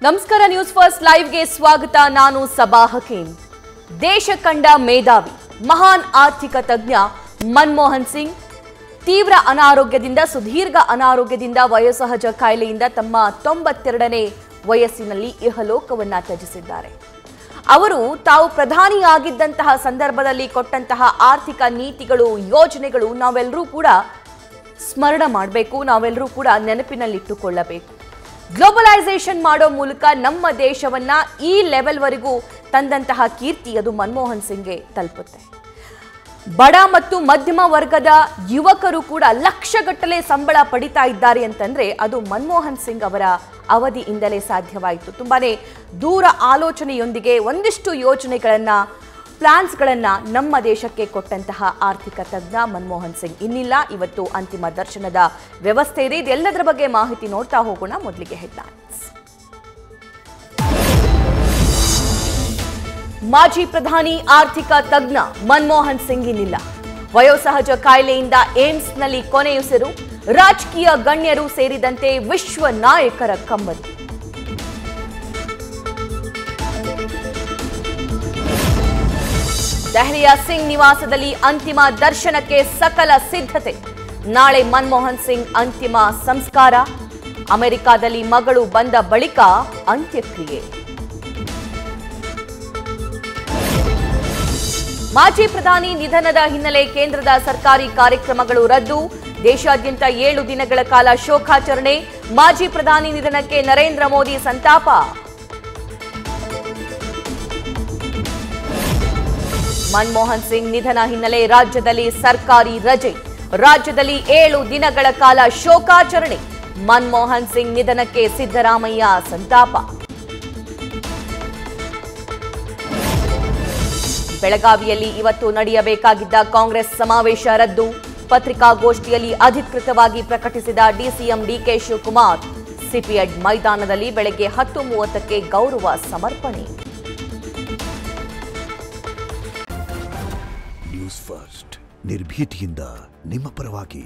ನಮಸ್ಕಾರ news first ಲೈವ್ಗೆ ಸ್ವಾಗತ. ನಾನು ಸಬಾ ಹಕೀಂ. ದೇಶ ಕಂಡ ಮೇಧಾವಿ ಮಹಾನ್ ಆರ್ಥಿಕ ತಜ್ಞ ಮನಮೋಹನ್ ಸಿಂಗ್ ತೀವ್ರ ಅನಾರೋಗ್ಯದಿಂದ ಸುದೀರ್ಘ ಅನಾರೋಗ್ಯದಿಂದ ವಯೋಸಹಜ ಕಾಯಿಲೆಯಿಂದ ತಮ್ಮ 92ನೇ ವಯಸ್ಸಿನಲ್ಲಿ ಇಹಲೋಕವನ್ನ ತ್ಯಜಿಸಿದ್ದಾರೆ. ಅವರು ತಾವು ಪ್ರಧಾನಿಯಾಗಿದ್ದಂತಹ ಸಂದರ್ಭದಲ್ಲಿ ಕೊಟ್ಟಂತಹ ಆರ್ಥಿಕ ನೀತಿಗಳು ಯೋಜನೆಗಳು ನಾವೆಲ್ಲರೂ ಕೂಡ ಸ್ಮರಣ ಮಾಡಬೇಕು, ನಾವೆಲ್ಲರೂ ಕೂಡ ನೆನಪಿನಲ್ಲಿಟ್ಟುಕೊಳ್ಳಬೇಕು. ಗ್ಲೋಬಲೈಸೇಷನ್ ಮಾಡೋ ಮೂಲಕ ನಮ್ಮ ದೇಶವನ್ನ ಈ ಲೆವೆಲ್ವರೆಗೂ ತಂದಂತಹ ಕೀರ್ತಿ ಅದು ಮನಮೋಹನ್ ಸಿಂಗ್ಗೆ ತಲುಪುತ್ತೆ. ಬಡ ಮತ್ತು ಮಧ್ಯಮ ವರ್ಗದ ಯುವಕರು ಕೂಡ ಲಕ್ಷಗಟ್ಟಲೆ ಸಂಬಳ ಪಡಿತಾ ಇದ್ದಾರೆ ಅಂತಂದ್ರೆ ಅದು ಮನಮೋಹನ್ ಸಿಂಗ್ ಅವರ ಅವಧಿಯಿಂದಲೇ ಸಾಧ್ಯವಾಯಿತು. ತುಂಬಾನೇ ದೂರ ಆಲೋಚನೆಯೊಂದಿಗೆ ಒಂದಿಷ್ಟು ಯೋಜನೆಗಳನ್ನ ಪ್ಲಾನ್ಸ್ಗಳನ್ನ ನಮ್ಮ ದೇಶಕ್ಕೆ ಕೊಟ್ಟಂತಹ ಆರ್ಥಿಕ ತಜ್ಞ ಮನಮೋಹನ್ ಸಿಂಗ್ ಇನ್ನಿಲ್ಲ. ಇವತ್ತು ಅಂತಿಮ ದರ್ಶನದ ವ್ಯವಸ್ಥೆ ಇದೆ. ಇದೆಲ್ಲದರ ಬಗ್ಗೆ ಮಾಹಿತಿ ನೋಡ್ತಾ ಹೋಗೋಣ. ಮೊದಲಿಗೆ ಹೆಡ್ಲೈನ್ಸ್. ಮಾಜಿ ಪ್ರಧಾನಿ ಆರ್ಥಿಕ ತಜ್ಞ ಮನಮೋಹನ್ ಸಿಂಗ್ ಇನ್ನಿಲ್ಲ. ವಯೋಸಹಜ ಕಾಯಿಲೆಯಿಂದ ಏಮ್ಸ್ನಲ್ಲಿ ಕೊನೆಯುಸಿರು. ರಾಜಕೀಯ ಗಣ್ಯರು ಸೇರಿದಂತೆ ವಿಶ್ವ ನಾಯಕರ ಕಮ್ಮಲಿ. ದೆಹಲಿಯ ಸಿಂಗ್ ನಿವಾಸದಲ್ಲಿ ಅಂತಿಮ ದರ್ಶನಕ್ಕೆ ಸಕಲ ಸಿದ್ಧತೆ. ನಾಳೆ ಮನಮೋಹನ್ ಸಿಂಗ್ ಅಂತಿಮ ಸಂಸ್ಕಾರ. ಅಮೆರಿಕಾದಲ್ಲಿ ಮಗಳು ಬಂದ ಬಳಿಕ ಅಂತ್ಯಕ್ರಿಯೆ. ಮಾಜಿ ಪ್ರಧಾನಿ ನಿಧನದ ಹಿನ್ನೆಲೆ ಕೇಂದ್ರದ ಸರ್ಕಾರಿ ಕಾರ್ಯಕ್ರಮಗಳು ರದ್ದು. ದೇಶಾದ್ಯಂತ 7 ದಿನಗಳ ಕಾಲ ಶೋಕಾಚರಣೆ. ಮಾಜಿ ಪ್ರಧಾನಿ ನಿಧನಕ್ಕೆ ನರೇಂದ್ರ ಮೋದಿ ಸಂತಾಪ. ಮನಮೋಹನ್ ಸಿಂಗ್ ನಿಧನ ಹಿನ್ನೆಲೆ ರಾಜ್ಯದಲ್ಲಿ ಸರ್ಕಾರಿ ರಜೆ. ರಾಜ್ಯದಲ್ಲಿ 7 ದಿನಗಳ ಕಾಲ ಶೋಕಾಚರಣೆ. ಮನಮೋಹನ್ ಸಿಂಗ್ ನಿಧನಕ್ಕೆ ಸಿದ್ದರಾಮಯ್ಯ ಸಂತಾಪ. ಬೆಳಗಾವಿಯಲ್ಲಿ ಇವತ್ತು ನಡೆಯಬೇಕಾಗಿದ್ದ ಕಾಂಗ್ರೆಸ್ ಸಮಾವೇಶ ರದ್ದು. ಪತ್ರಿಕಾಗೋಷ್ಠಿಯಲ್ಲಿ ಅಧಿಕೃತವಾಗಿ ಪ್ರಕಟಿಸಿದ ಡಿಸಿಎಂ ಡಿಕೆ ಶಿವಕುಮಾರ್. ಸಿಪಿಎಡ್ ಮೈದಾನದಲ್ಲಿ ಬೆಳಗ್ಗೆ 10:30ಕ್ಕೆ ಗೌರವ ಸಮರ್ಪಣೆ. ನ್ಯೂಸ್ ಫಸ್ಟ್ ನಿರ್ಭೀತಿಯಿಂದ ನಿಮ್ಮ ಪರವಾಗಿ.